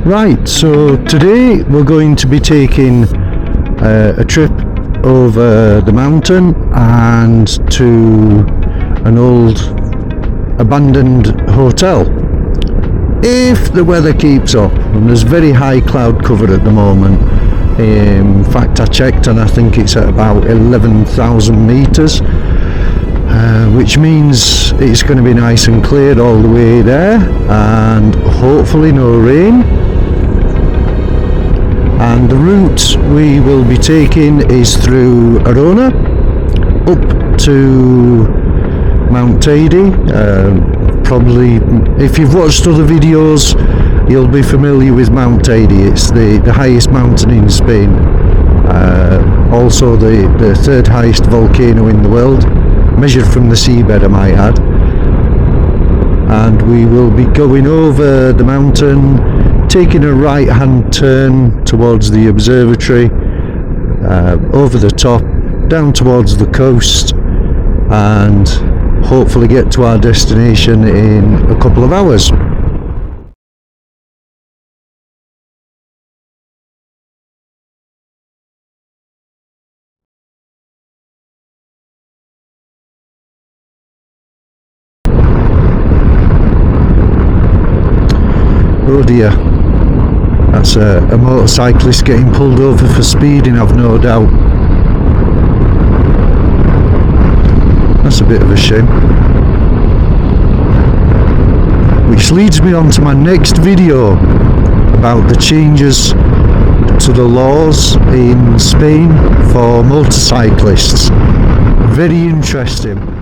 Right, so today we're going to be taking a trip over the mountain and to an old abandoned hotel. If the weather keeps up, and there's very high cloud cover at the moment. In fact, I checked and I think it's at about 11,000 metres, which means it's going to be nice and clear all the way there, and hopefully no rain. And the route we will be taking is through Arona up to Mount Teide. Probably, if you've watched other videos, you'll be familiar with Mount Teide. It's the highest mountain in Spain, also the third highest volcano in the world, measured from the seabed, I might add. And we will be going over the mountain, taking a right hand turn towards the observatory, over the top, down towards the coast, and hopefully get to our destination in a couple of hours. Oh dear, that's a motorcyclist getting pulled over for speeding, I've no doubt. That's a bit of a shame. Which leads me on to my next video about the changes to the laws in Spain for motorcyclists. Very interesting.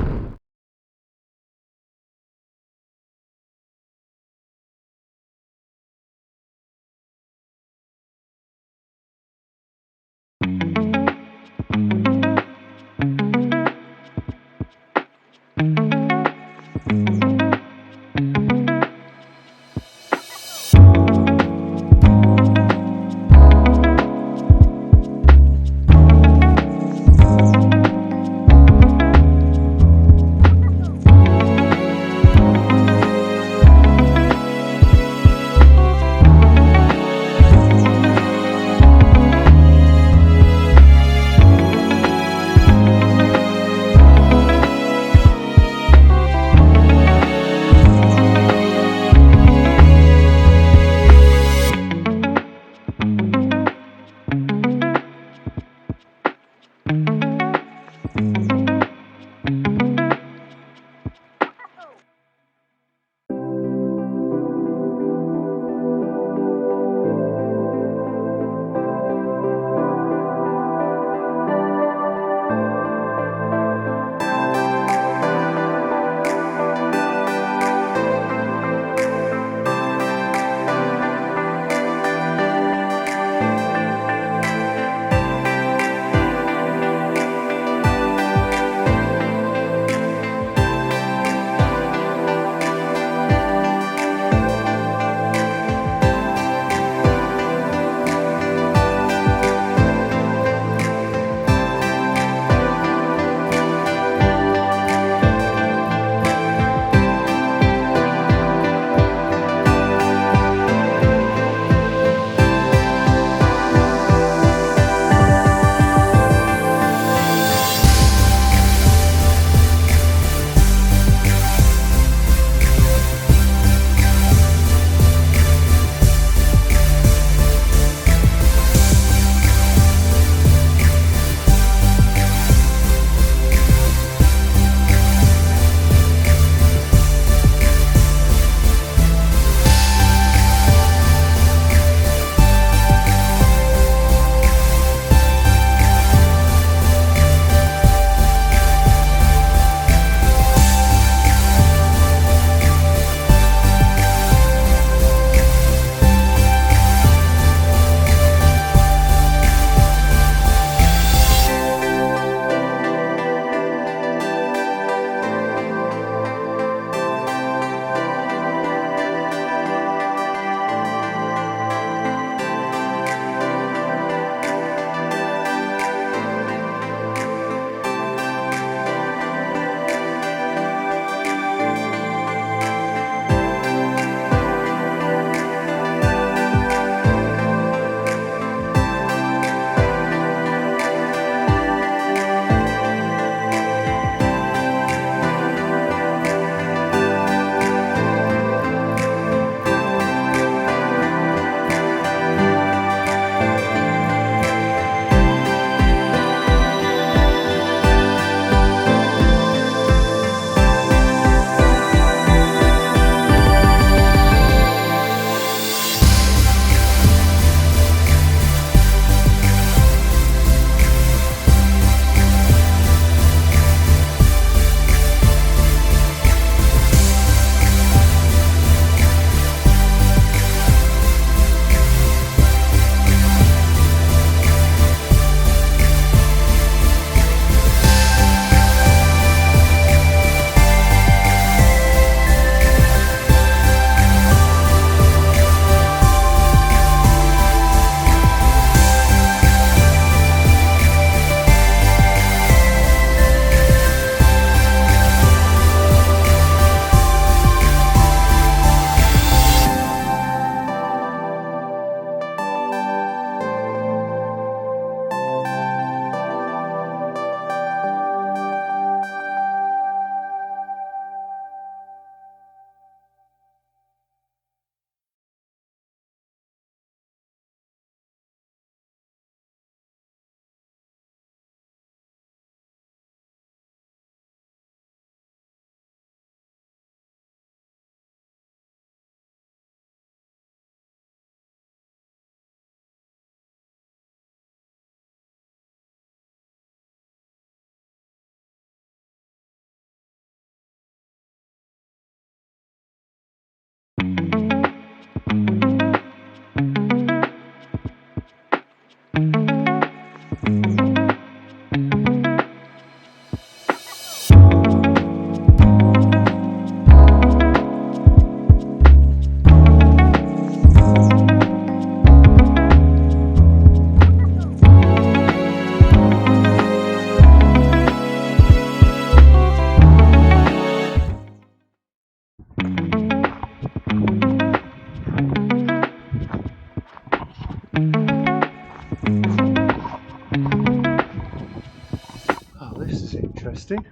interesting.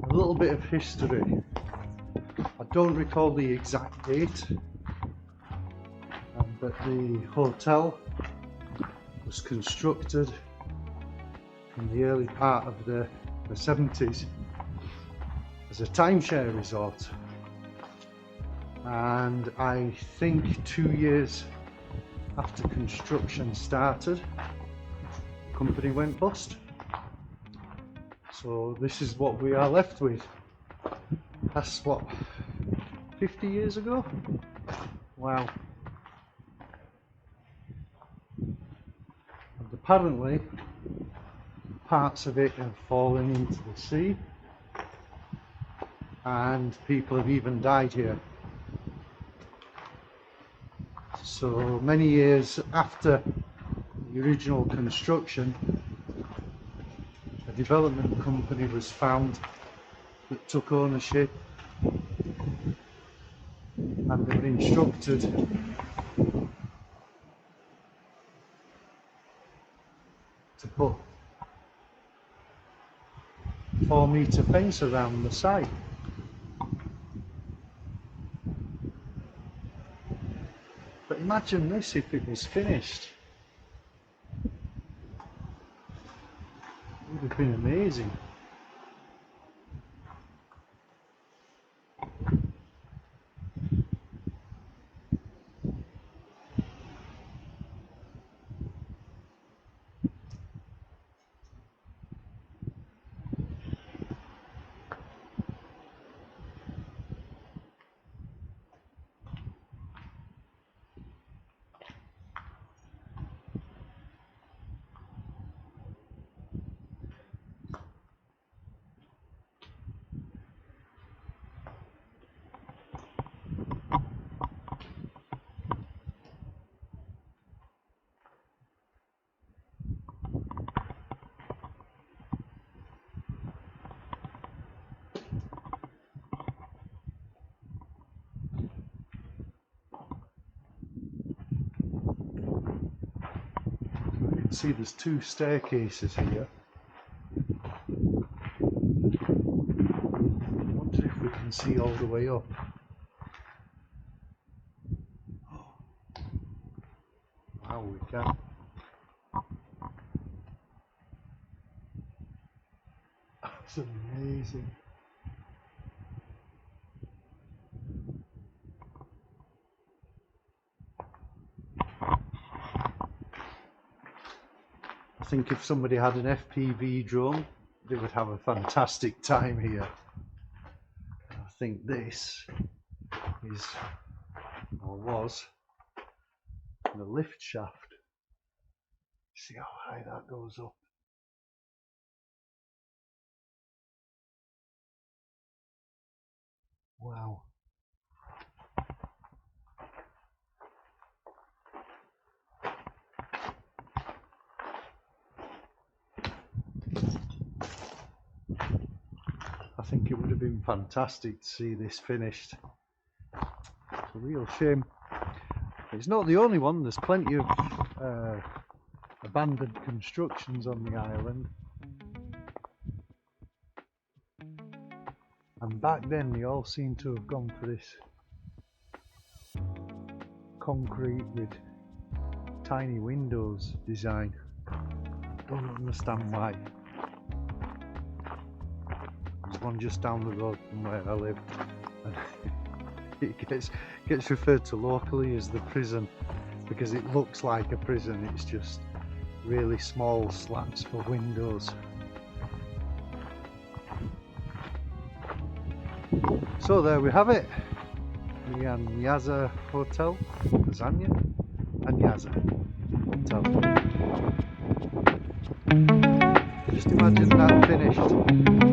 A little bit of history. I don't recall the exact date, but the hotel was constructed in the early part of the 70s as a timeshare resort, and I think 2 years after construction started, the company went bust. So this is what we are left with. That's what, 50 years ago? Wow. And apparently parts of it have fallen into the sea, and people have even died here. So many years after the original construction, a development company was found that took ownership, and they were instructed to put 4-metre fence around the site. But imagine this if it was finished. It would have been amazing. See, there's 2 staircases here. I wonder if we can see all the way up. Wow, we can. That's amazing. I think if somebody had an FPV drone, they would have a fantastic time here. I think this is, or was, the lift shaft. See how high that goes up. Wow. I think it would have been fantastic to see this finished. It's a real shame. It's not the only one. There's plenty of abandoned constructions on the island. And back then they all seem to have gone for this concrete with tiny windows design. Don't understand why. There's one just down the road from where I live, and it gets referred to locally as the prison because it looks like a prison. It's just really small slats for windows. So there we have it, the Añaza Hotel, Añaza Hotel. Just imagine that finished.